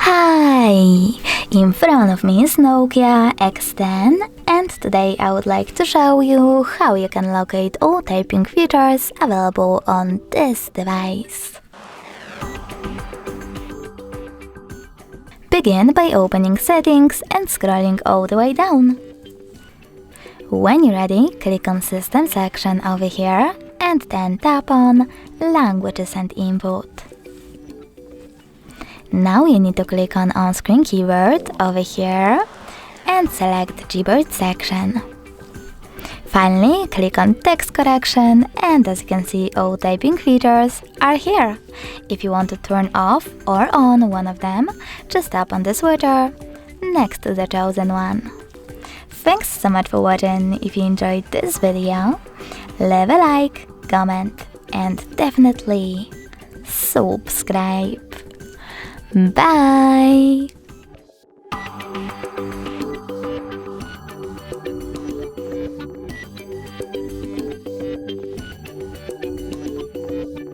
Hi! In front of me is Nokia X10, and today I would like to show you how you can locate all typing features available on this device. Begin by opening Settings and scrolling all the way down. When you're ready, click on System section over here and then tap on Languages and Input. Now you need to click on On-Screen Keyword over here and select Gboard section. Finally, click on Text Correction, and as you can see, all typing features are here. If you want to turn off or on one of them, just tap on the switcher next to the chosen one. Thanks so much for watching. If you enjoyed this video, leave a like, comment, and definitely subscribe. Bye!